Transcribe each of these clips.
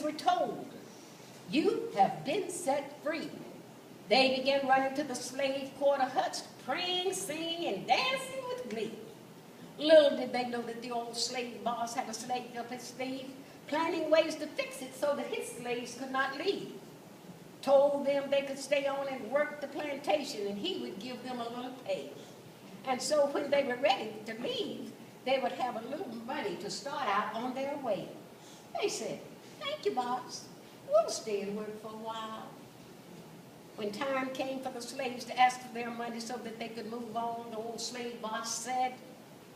were told, "You have been set free," they began running to the slave quarter huts, praying, singing, and dancing with glee. Little did they know that the old slave boss had a slave up his sleeve, planning ways to fix it so that his slaves could not leave. Told them they could stay on and work the plantation, and he would give them a little pay. And so when they were ready to leave, they would have a little money to start out on their way. They said, "Thank you, boss. We'll stay and work for a while." When time came for the slaves to ask for their money so that they could move on, the old slave boss said,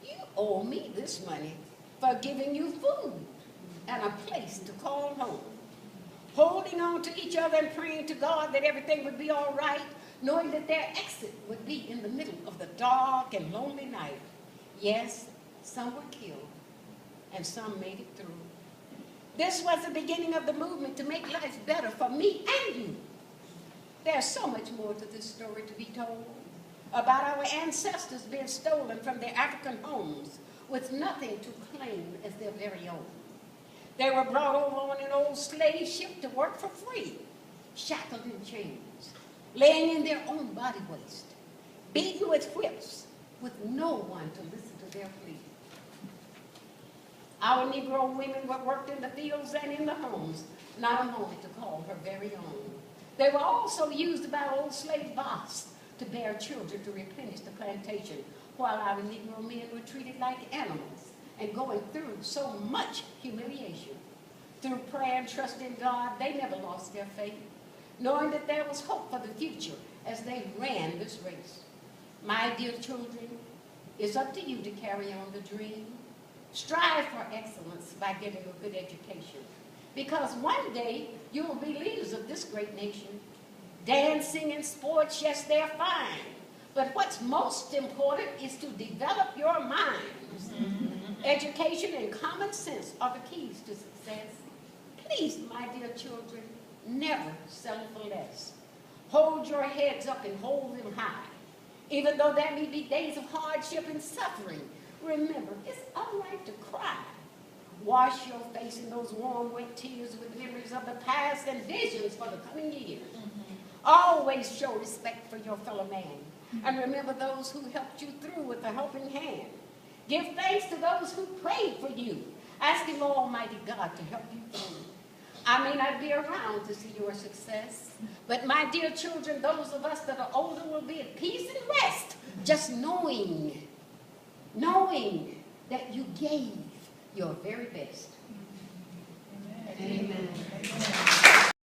"You owe me this money for giving you food and a place to call home." Holding on to each other and praying to God that everything would be all right, knowing that their exit would be in the middle of the dark and lonely night. Yes, some were killed, and some made it through. This was the beginning of the movement to make life better for me and you. There's so much more to this story to be told about our ancestors being stolen from their African homes with nothing to claim as their very own. They were brought over on an old slave ship to work for free, shackled in chains, laying in their own body waste, beaten with whips, with no one to listen to their plea. Our Negro women were worked in the fields and in the homes, not a moment to call her very own. They were also used by old slave boss to bear children to replenish the plantation, while our Negro men were treated like animals and going through so much humiliation. Through prayer and trust in God, they never lost their faith, knowing that there was hope for the future as they ran this race. My dear children, it's up to you to carry on the dream. Strive for excellence by getting a good education, because one day you will be leaders of this great nation. Dancing and sports, yes, they're fine, but what's most important is to develop your minds. Education and common sense are the keys to success. Please, my dear children, never settle for less. Hold your heads up and hold them high. Even though there may be days of hardship and suffering, remember, it's all right to cry. Wash your face in those warm, wet tears with memories of the past and visions for the coming years. Always show respect for your fellow man. And remember those who helped you through with a helping hand. Give thanks to those who prayed for you, asking Almighty God to help you through. I may not be around to see your success, but my dear children, those of us that are older will be at peace and rest, just knowing that you gave your very best. Amen.